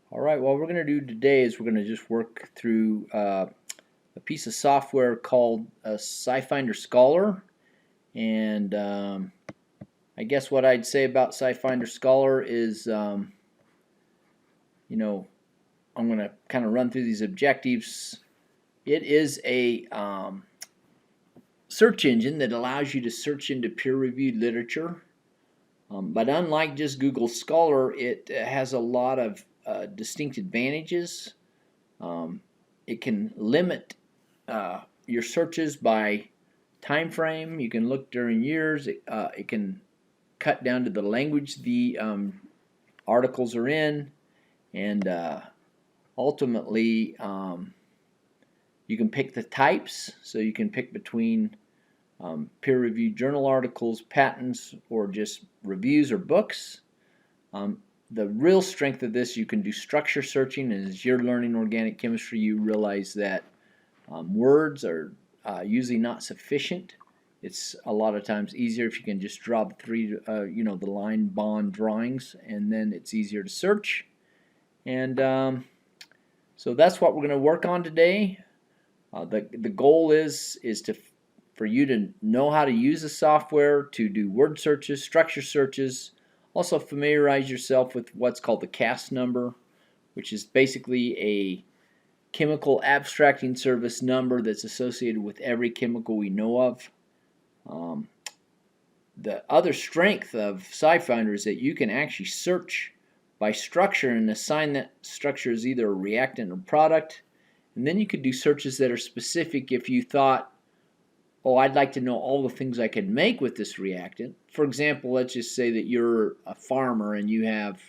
Alright, what we're going to do today is we're going to just work through a piece of software called Scifinder Scholar. And I guess what I'd say about Scifinder Scholar is, I'm going to kind of run through these objectives. It is a search engine that allows you to search into peer-reviewed literature. But unlike just Google Scholar, it has a lot of distinct advantages. It can limit your searches by time frame. You can look during years. It can cut down to the language the articles are in, and ultimately you can pick the types, so you can pick between peer-reviewed journal articles, patents, or just reviews or books. The real strength of this, you can do structure searching, and as you're learning organic chemistry, you realize that words are usually not sufficient. It's a lot of times easier if you can just draw the line bond drawings, and then it's easier to search. And so that's what we're going to work on today. The goal is for you to know how to use the software to do word searches, structure searches. Also familiarize yourself with what's called the CAS number, which is basically a chemical abstracting service number that's associated with every chemical we know of. The other strength of SciFinder is that you can actually search by structure and assign that structure as either a reactant or product. And then you could do searches that are specific if you thought, oh, I'd like to know all the things I could make with this reactant. For example, let's just say that you're a farmer and you have,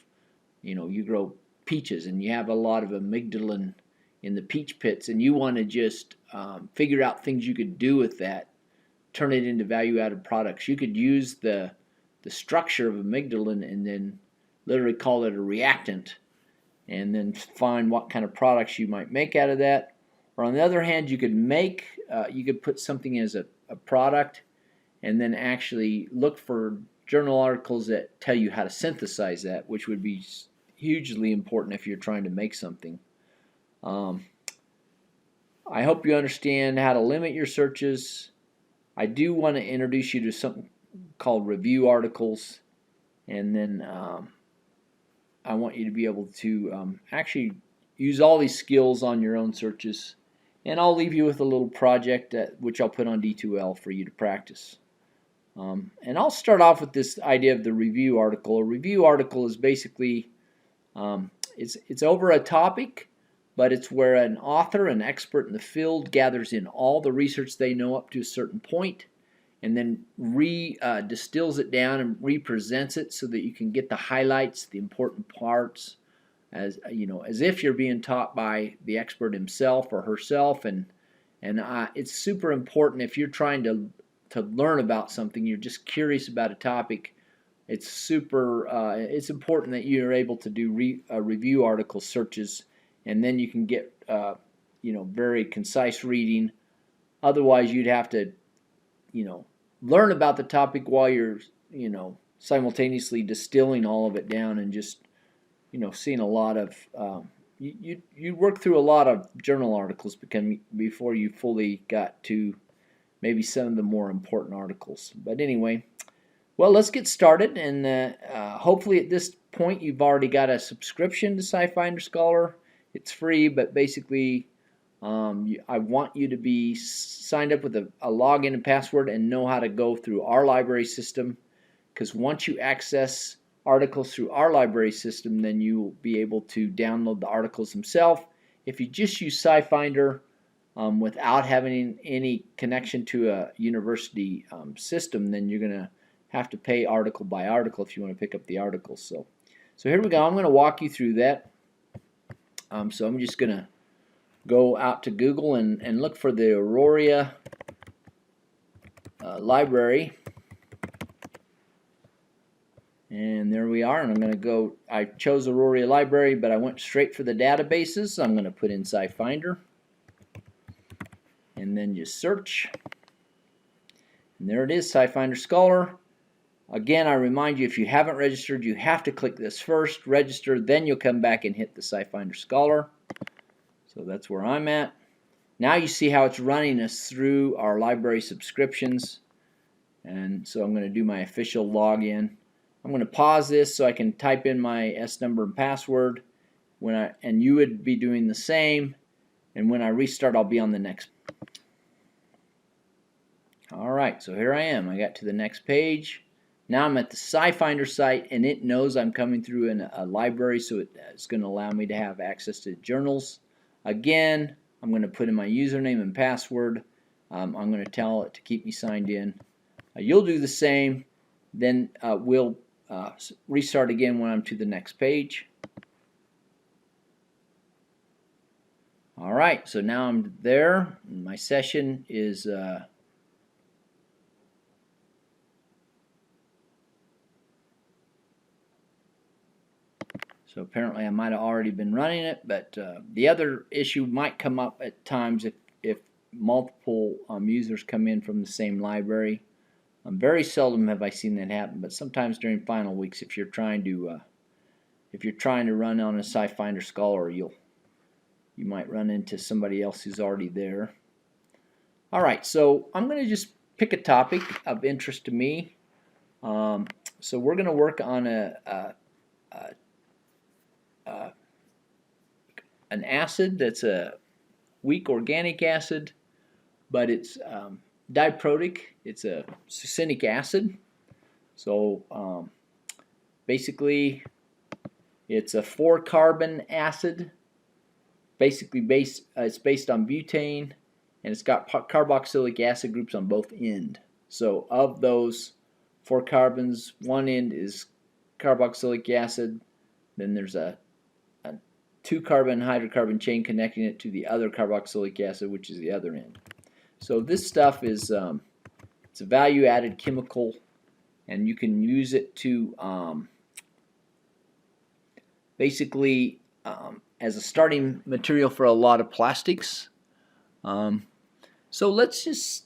you grow peaches and you have a lot of amygdalin in the peach pits, and you want to just figure out things you could do with that, turn it into value-added products. You could use the structure of amygdalin and then literally call it a reactant, and then find what kind of products you might make out of that. Or on the other hand, you could put something as a product and then actually look for journal articles that tell you how to synthesize that, which would be hugely important if you're trying to make something. I hope you understand how to limit your searches. I do want to introduce you to something called review articles, and then I want you to be able to actually use all these skills on your own searches. And I'll leave you with a little project which I'll put on D2L for you to practice. And I'll start off with this idea of the review article. A review article is basically, it's over a topic, but it's where an author, an expert in the field, gathers in all the research they know up to a certain point, and then distills it down and represents it so that you can get the highlights, the important parts, as if you're being taught by the expert himself or herself. And it's super important if you're trying to learn about something, you're just curious about a topic. It's important that you're able to do review article searches, and then you can get very concise reading. Otherwise, you'd have to learn about the topic while you're simultaneously distilling all of it down, and just seeing a lot of you work through a lot of journal articles before you fully got to maybe some of the more important articles. But anyway, well, let's get started, and hopefully at this point you've already got a subscription to Scifinder Scholar. It's free, but basically I want you to be signed up with a login and password and know how to go through our library system, because once you access articles through our library system, then you will be able to download the articles themselves. If you just use SciFinder without having any connection to a university system, then you're going to have to pay article by article if you want to pick up the articles. So here we go. I'm going to walk you through that. So I'm just going to go out to Google and look for the Aurora library. And there we are, and I'm going to go, I chose Aurora Library, but I went straight for the databases. So I'm going to put in SciFinder and then just search. And there it is, SciFinder Scholar. Again, I remind you, if you haven't registered, you have to click this first, register, then you'll come back and hit the Scifinder Scholar. So that's where I'm at. Now you see how it's running us through our library subscriptions. And so I'm going to do my official login. I'm going to pause this so I can type in my S number and password. And you would be doing the same. And when I restart, I'll be on the next. Alright, so here I am. I got to the next page. Now I'm at the SciFinder site, and it knows I'm coming through in a library, so it's going to allow me to have access to journals. Again, I'm going to put in my username and password. I'm going to tell it to keep me signed in. You'll do the same. Then we'll restart again when I'm to the next page. Alright, so now I'm there. My session is so apparently I might have already been running it, but the other issue might come up at times if multiple users come in from the same library. Very seldom have I seen that happen, but sometimes during final weeks, if you're trying to run on a Scifinder Scholar, you might run into somebody else who's already there. All right, so I'm going to just pick a topic of interest to me. So we're going to work on an acid that's a weak organic acid, but it's diprotic. It's a succinic acid. So basically, it's a 4-carbon acid. Basically, it's based on butane, and it's got carboxylic acid groups on both ends. So of those 4 carbons, one end is carboxylic acid. Then there's a 2-carbon hydrocarbon chain connecting it to the other carboxylic acid, which is the other end. So this stuff is it's a value-added chemical, and you can use it to basically as a starting material for a lot of plastics. So here's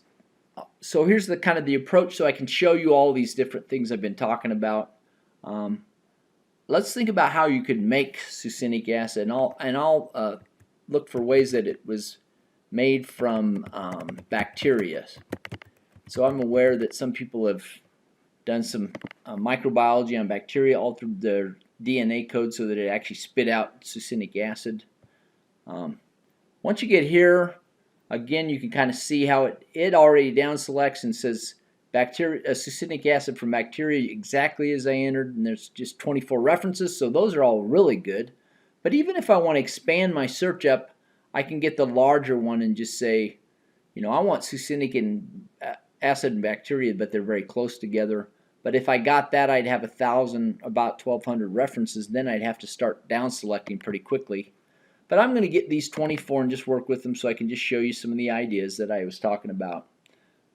the kind of the approach, so I can show you all these different things I've been talking about. Let's think about how you could make succinic acid, and I'll look for ways that it was made from bacteria. So I'm aware that some people have done some microbiology on bacteria, altered their DNA code so that it actually spit out succinic acid. Once you get here, again, you can kind of see how it already down selects and says succinic acid from bacteria exactly as I entered, and there's just 24 references, so those are all really good. But even if I want to expand my search up, I can get the larger one and just say, I want succinic acid and bacteria, but they're very close together. But if I got that, I'd have about 1,200 references. Then I'd have to start down selecting pretty quickly. But I'm going to get these 24 and just work with them so I can just show you some of the ideas that I was talking about.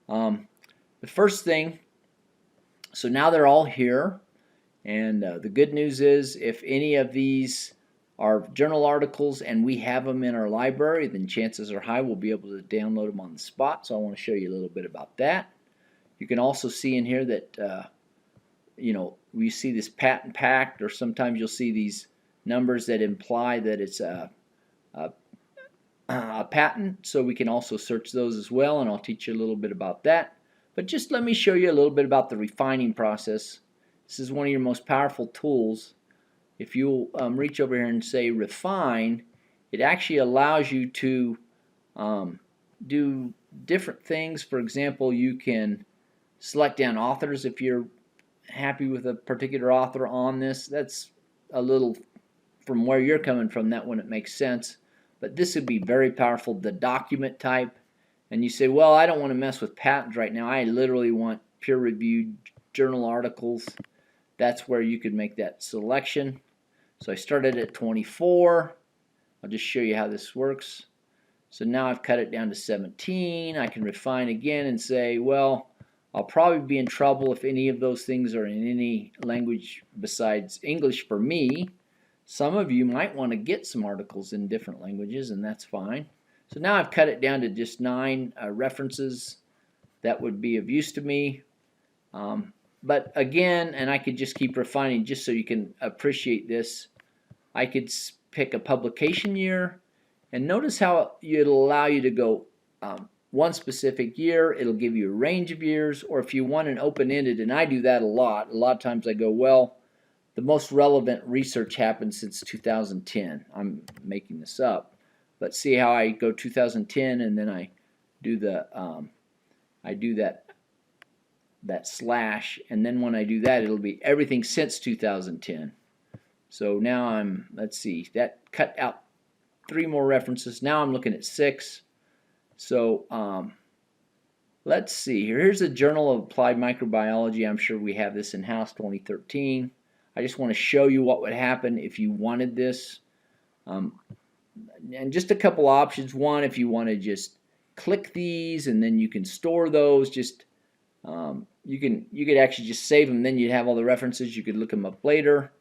The first thing, so now they're all here, and the good news is if any of these are journal articles and we have them in our library, then chances are high we'll be able to download them on the spot. So I want to show you a little bit about that. You can also see in here that we see this patent packed, or sometimes you'll see these numbers that imply that it's a patent, so we can also search those as well, and I'll teach you a little bit about that. But just let me show you a little bit about the refining process. This is one of your most powerful tools. If you'll reach over here and say refine, it actually allows you to do different things. For example, you can select down authors if you're happy with a particular author on this. That's a little from where you're coming from, that wouldn't make sense. But this would be very powerful. The document type, and you say, well, I don't want to mess with patents right now. I literally want peer-reviewed journal articles. That's where you could make that selection. So I started at 24. I'll just show you how this works. So now I've cut it down to 17. I can refine again and say, well, I'll probably be in trouble if any of those things are in any language besides English for me. Some of you might want to get some articles in different languages, and that's fine. So now I've cut it down to just 9 references that would be of use to me. But again, and I could just keep refining just so you can appreciate this. I could pick a publication year, and notice how it'll allow you to go one specific year. It'll give you a range of years, or if you want an open-ended, and I do that a lot. A lot of times I go, well, the most relevant research happened since 2010. I'm making this up, but see how I go 2010, and then I do the that slash, and then when I do that, it'll be everything since 2010. So now let's see, that cut out 3 more references. Now I'm looking at 6. So let's see here. Here's a Journal of Applied Microbiology. I'm sure we have this in-house, 2013. I just want to show you what would happen if you wanted this. And just a couple options. One, if you want to just click these and then you can store those, just you could actually just save them, then you'd have all the references. You could look them up later.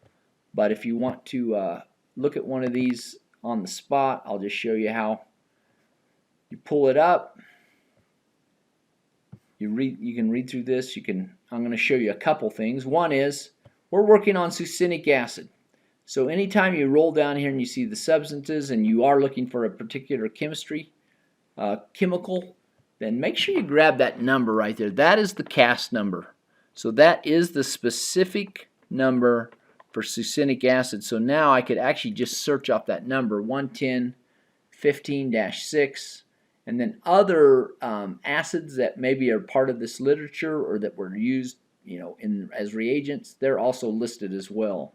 But if you want to look at one of these on the spot, I'll just show you how. You pull it up. You can read through this. I'm going to show you a couple things. One is we're working on succinic acid. So anytime you roll down here and you see the substances and you are looking for a particular chemical, then make sure you grab that number right there. That is the CAS number. So that is the specific number for succinic acid. So now I could actually just search off that number, 110-15-6, and then other acids that maybe are part of this literature or that were used, as reagents. They're also listed as well.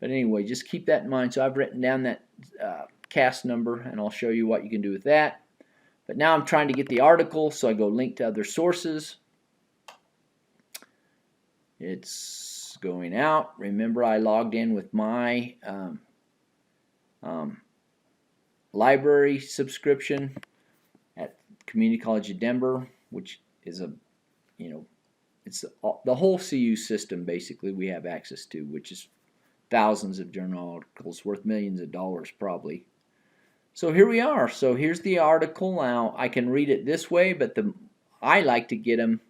But anyway, just keep that in mind. So I've written down that CAS number, and I'll show you what you can do with that. But now I'm trying to get the article, so I go link to other sources. It's going out. Remember, I logged in with my library subscription at Community College of Denver, which is it's the whole CU system basically we have access to, which is thousands of journal articles worth millions of dollars probably. So here we are. So here's the article. Now I can read it this way, but I like to get them,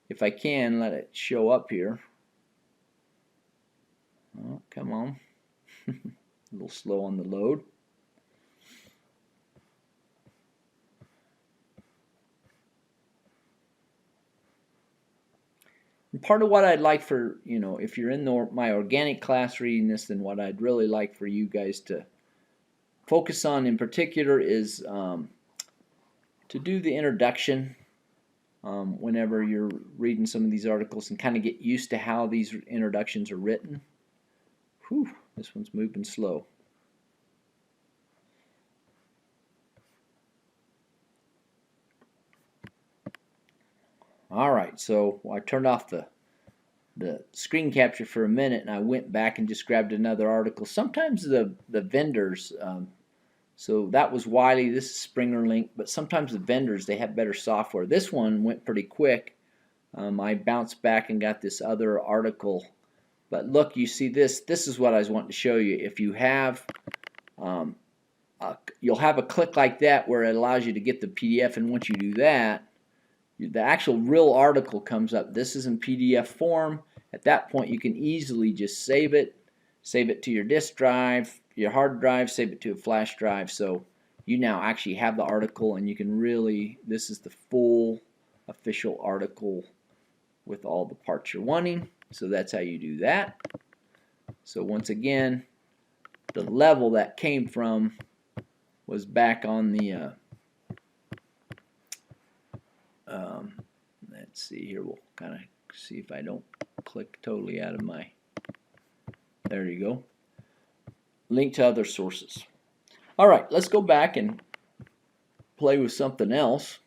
if I can, let it show up here. Oh, come on. A little slow on the load. And part of what I'd like for, if you're in my organic class reading this, then what I'd really like for you guys to focus on in particular is to do the introduction whenever you're reading some of these articles and kind of get used to how these introductions are written. Whew, this one's moving slow. Alright, so I turned off the screen capture for a minute and I went back and just grabbed another article. Sometimes the vendors, so that was Wiley, this is Springer Link, but sometimes the vendors, they have better software. This one went pretty quick. I bounced back and got this other article. But look, you see this is what I was wanting to show you. If you have, you'll have a click like that where it allows you to get the PDF, and once you do that, the actual real article comes up. This is in PDF form. At that point, you can easily just save it to your disk drive, your hard drive, save it to a flash drive. So you now actually have the article, and you can really, this is the full official article with all the parts you're wanting. So that's how you do that. So once again, the level that came from was back on the let's see here, we'll kind of see if I don't click totally out of my, there you go, link to other sources. Alright, let's go back and play with something else.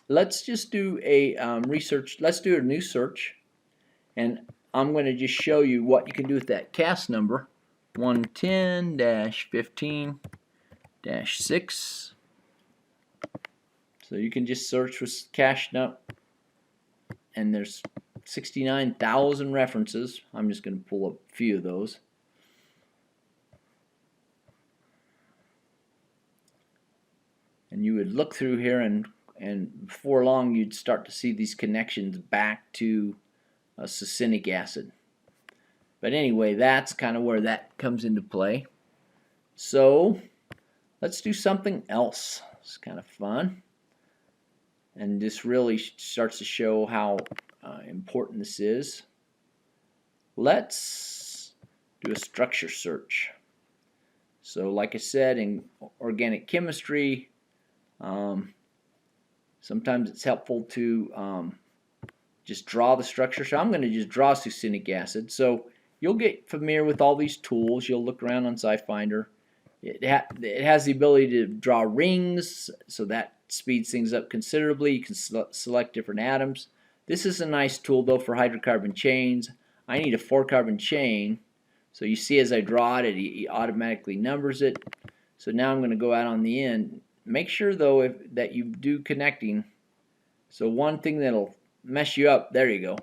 Let's just do a let's do a new search, and I'm going to just show you what you can do with that CAS number, 110-15-6. So you can just search with CAS number, and there's 69,000 references. I'm just going to pull up a few of those. And you would look through here, and before long you'd start to see these connections back to succinic acid. But anyway, that's kind of where that comes into play. So let's do something else. It's kind of fun. And this really starts to show how important this is. Let's do a structure search. So like I said, in organic chemistry, sometimes it's helpful to just draw the structure. So I'm going to just draw succinic acid. So you'll get familiar with all these tools. You'll look around on SciFinder. It has the ability to draw rings, so that speeds things up considerably. You can select different atoms. This is a nice tool though for hydrocarbon chains. I need a 4-carbon chain, so you see as I draw it, it automatically numbers it. So now I'm going to go out on the end. Make sure though that you do connecting. So one thing that'll mess you up, there you go.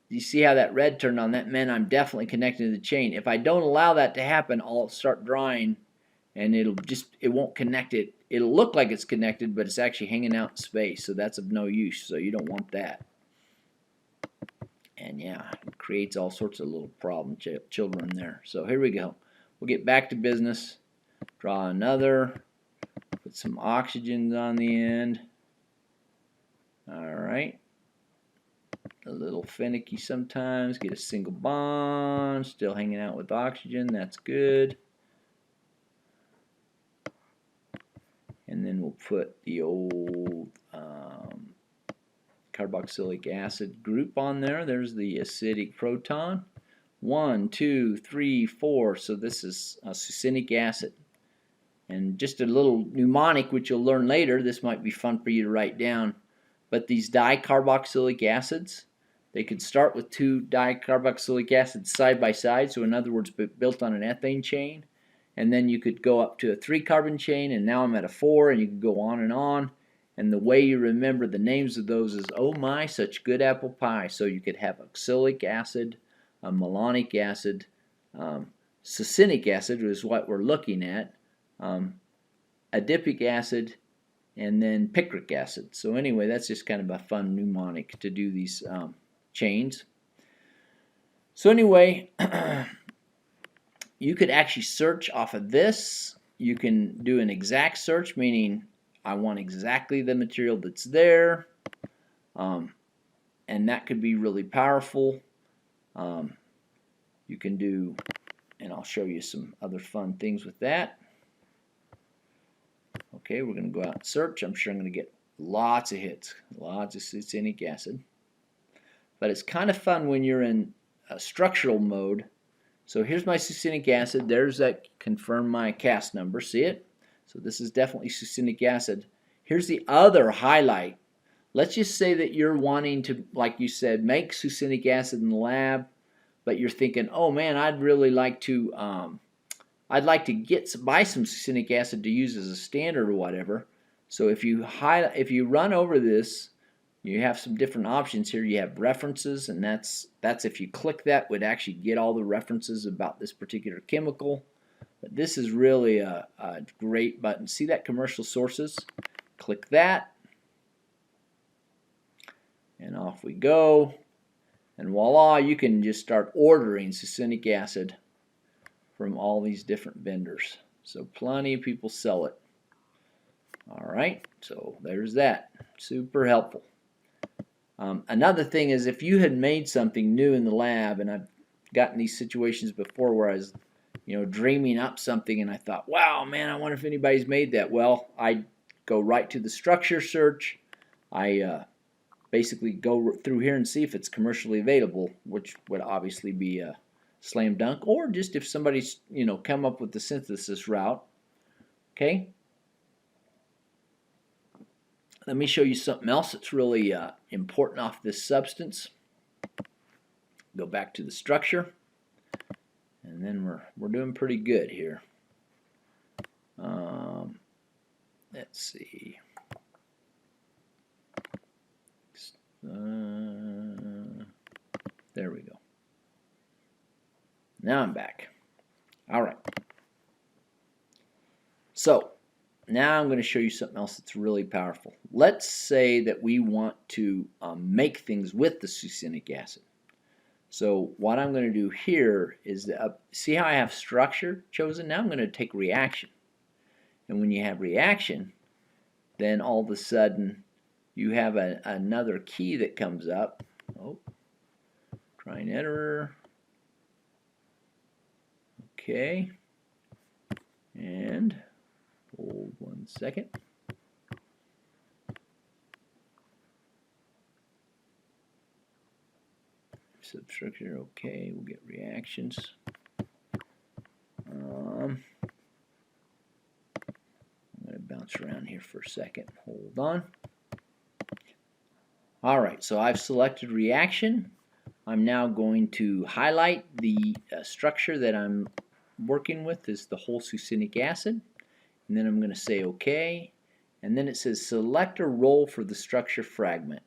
You see how that red turned on? That meant I'm definitely connected to the chain. If I don't allow that to happen, I'll start drawing and it won't connect it. It'll look like it's connected, but it's actually hanging out in space, so that's of no use, so you don't want that. And yeah, it creates all sorts of little problem children there. So here we go. We'll get back to business. Draw another. Put some oxygens on the end. Alright. A little finicky sometimes. Get a single bond. Still hanging out with oxygen. That's good. And then we'll put the old carboxylic acid group on there. There's the acidic proton. 1, 2, 3, 4. So this is succinic acid. And just a little mnemonic, which you'll learn later. This might be fun for you to write down. But these dicarboxylic acids, they could start with 2 dicarboxylic acids side by side. So in other words, built on an ethane chain. And then you could go up to a 3-carbon chain, and now I'm at a 4, and you can go on. And the way you remember the names of those is, oh my, such good apple pie. So you could have oxalic acid, malonic acid, succinic acid is what we're looking at, adipic acid, and then picric acid. So anyway, that's just kind of a fun mnemonic to do these chains. So anyway, you could actually search off of this. You can do an exact search, meaning I want exactly the material that's there, and that could be really powerful. You can do, and I'll show you some other fun things with that. Okay, we're going to go out and search. I'm sure I'm going to get lots of hits, lots of succinic acid. But it's kind of fun when you're in a structural mode. So here's my succinic acid. There's that confirm my CAS number. See it? So this is definitely succinic acid. Here's the other highlight. Let's just say that you're wanting to, like you said, make succinic acid in the lab, but you're thinking, oh man, I'd really like to, buy some succinic acid to use as a standard or whatever. So if you run over this, you have some different options here. You have references, and that's if you click that, would actually get all the references about this particular chemical. But this is really a great button. See that commercial sources? Click that, and off we go. And voila, you can just start ordering succinic acid from all these different vendors. So plenty of people sell it. Alright, so there's that. Super helpful. Another thing is, if you had made something new in the lab, and I've gotten these situations before where I was dreaming up something and I thought, wow, man, I wonder if anybody's made that. Well, I go right to the structure search. I basically go through here and see if it's commercially available, which would obviously be a slam dunk, or just if somebody's come up with the synthesis route. Okay. Let me show you something else that's really important off this substance. Go back to the structure, and then we're doing pretty good here. Let's see. There we go. Now I'm back. All right. So now I'm going to show you something else that's really powerful. Let's say that we want to make things with the succinic acid. So what I'm going to do here is, see how I have structure chosen? Now I'm going to take reaction. And when you have reaction, then all of a sudden you have another key that comes up. Oh, try and enter. Okay. And hold 1 second. Substructure, okay, we'll get reactions. I'm going to bounce around here for a second. Hold on. Alright, so I've selected reaction. I'm now going to highlight the structure that I'm working with is the whole succinic acid. And then I'm going to say OK. And then it says select a role for the structure fragment.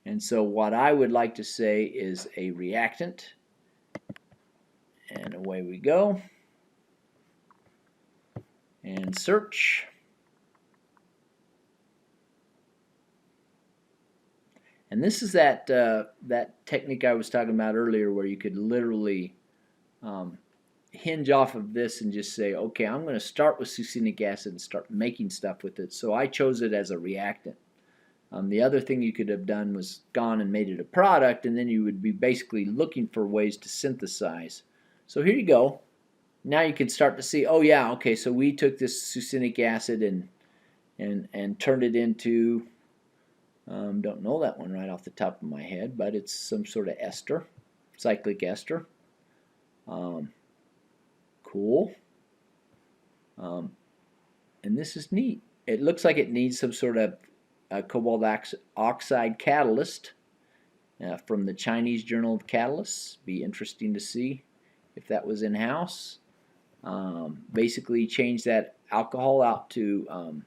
And so what I would like to say is a reactant. And away we go. And search. And this is that technique I was talking about earlier, where you could literally hinge off of this and just say, okay, I'm going to start with succinic acid and start making stuff with it. So I chose it as a reactant. The other thing you could have done was gone and made it a product, and then you would be basically looking for ways to synthesize. So here you go. Now you can start to see, oh yeah, okay, so we took this succinic acid and turned it into, don't know that one right off the top of my head, but it's some sort of ester, cyclic ester. Cool. And this is neat. It looks like it needs some sort of cobalt oxide catalyst from the Chinese Journal of Catalysts. Be interesting to see if that was in-house. Basically change that alcohol out to,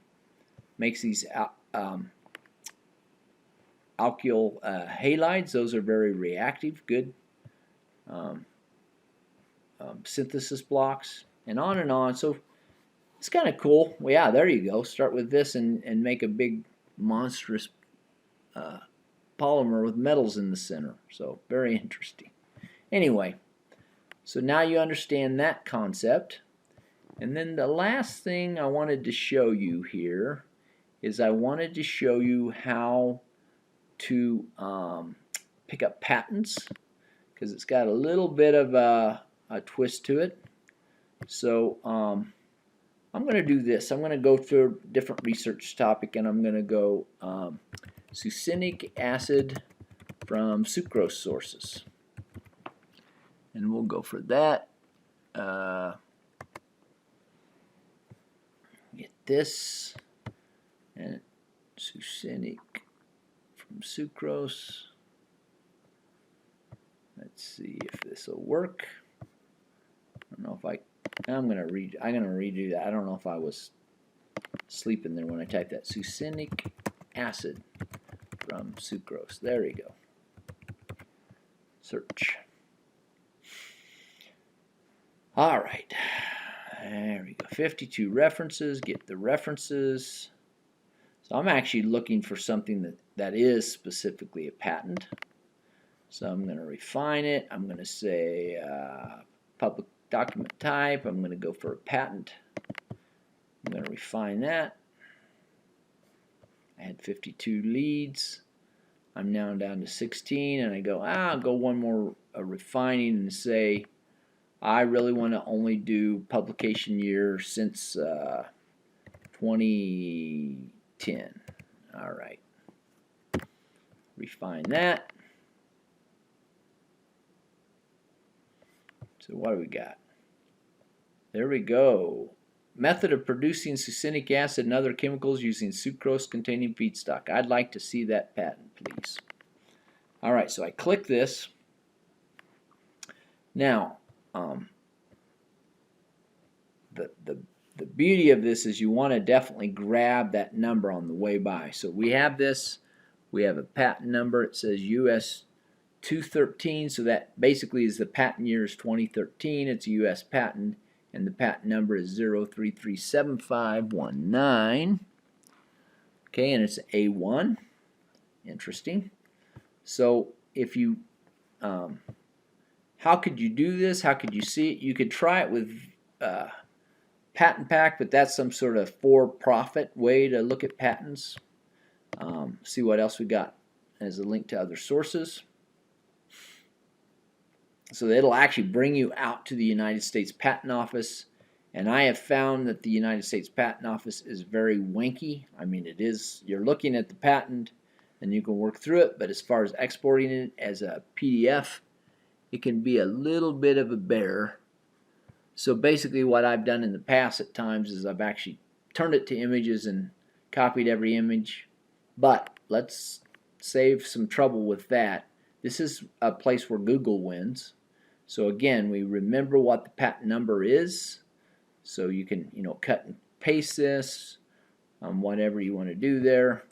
makes these alkyl halides. Those are very reactive, good synthesis blocks, and on and on. So it's kind of cool. Well, yeah, there you go. Start with this and make a big monstrous polymer with metals in the center. So very interesting. Anyway, so now you understand that concept. And then the last thing I wanted to show you here is I wanted to show you how to pick up patents, because it's got a little bit of a twist to it. So I'm going to do this. I'm going to go through a different research topic, and I'm going to go succinic acid from sucrose sources. And we'll go for that. Get this. And succinic from sucrose. Let's see if this will work. I don't know if I'm gonna redo that. I don't know if I was sleeping there when I typed that. Succinic acid from sucrose. There we go. Search. All right. There we go. 52 references. Get the references. So I'm actually looking for something that is specifically a patent. So I'm going to refine it. I'm going to say public document type. I'm going to go for a patent. I'm going to refine that. I had 52 leads. I'm now down to 16, and I go, I'll go one more refining and say I really want to only do publication year since 2010. All right. Refine that. So what do we got? There we go. Method of producing succinic acid and other chemicals using sucrose containing feedstock. I'd like to see that patent, please. All right, so I click this. Now, the beauty of this is you want to definitely grab that number on the way by. So we have this. We have a patent number. It says US 213, so that basically is the patent year is 2013. It's a U.S. patent, and the patent number is 0337519. Okay, and it's A1. Interesting. So if you how could you do this? How could you see it? You could try it with Patent Pack, but that's some sort of for-profit way to look at patents. See what else we got as a link to other sources. So it'll actually bring you out to the United States Patent Office. And I have found that the United States Patent Office is very wanky. I mean, it is, you're looking at the patent and you can work through it, but as far as exporting it as a PDF, it can be a little bit of a bear. So basically what I've done in the past at times is I've actually turned it to images and copied every image. But let's save some trouble with that. This is a place where Google wins. So again, we remember what the patent number is. So you can, cut and paste this, whatever you want to do there.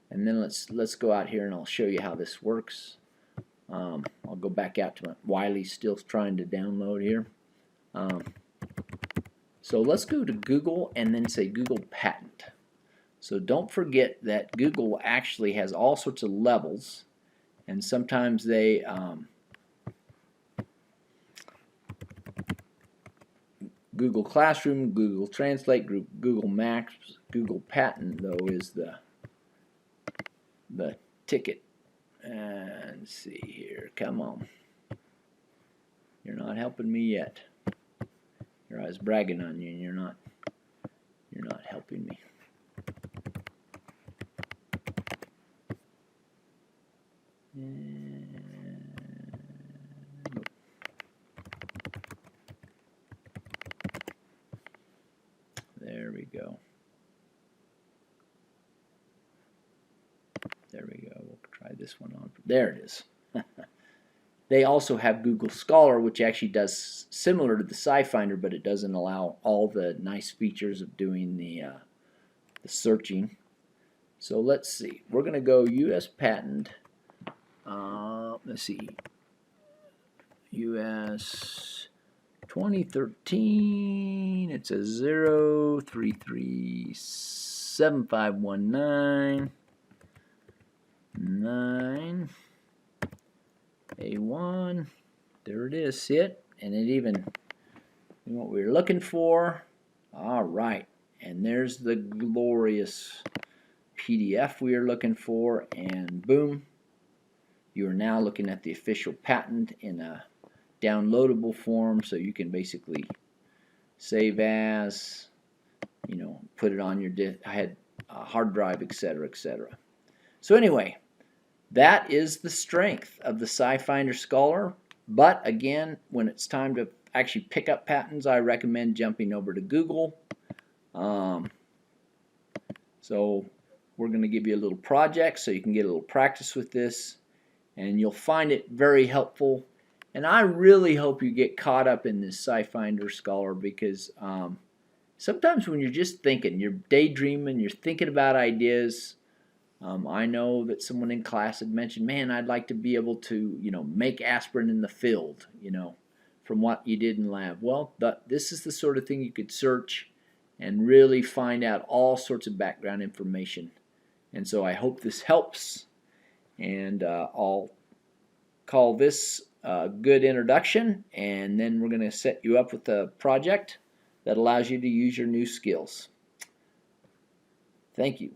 And then let's go out here and I'll show you how this works. I'll go back out to my Wiley's still trying to download here. So let's go to Google and then say Google Patent. So don't forget that Google actually has all sorts of levels, and sometimes they Google Classroom, Google Translate, Google Maps, Google Patent though is the ticket. And let's see here, come on. You're not helping me yet. I was bragging on you and you're not helping me. There we go. There we go. We'll try this one on. There it is. They also have Google Scholar, which actually does similar to the SciFinder, but it doesn't allow all the nice features of doing the searching. So let's see. We're going to go U.S. Patent. Let's see. U.S. 2013. It's a 0337519 9 A1. There it is. See it? And it even what we were looking for. All right. And there's the glorious PDF we are looking for, and boom, you are now looking at the official patent in a downloadable form, so you can basically save as, put it on your hard drive, etc., etc. So anyway, that is the strength of the Scifinder Scholar. But again, when it's time to actually pick up patents, I recommend jumping over to Google. So we're going to give you a little project so you can get a little practice with this, and you'll find it very helpful. And I really hope you get caught up in this Scifinder Scholar, because sometimes when you're just thinking, you're daydreaming, you're thinking about ideas. I know that someone in class had mentioned, man, I'd like to be able to, make aspirin in the field, from what you did in lab. Well, this is the sort of thing you could search and really find out all sorts of background information. And so I hope this helps, and I'll call this a good introduction, and then we're going to set you up with a project that allows you to use your new skills. Thank you.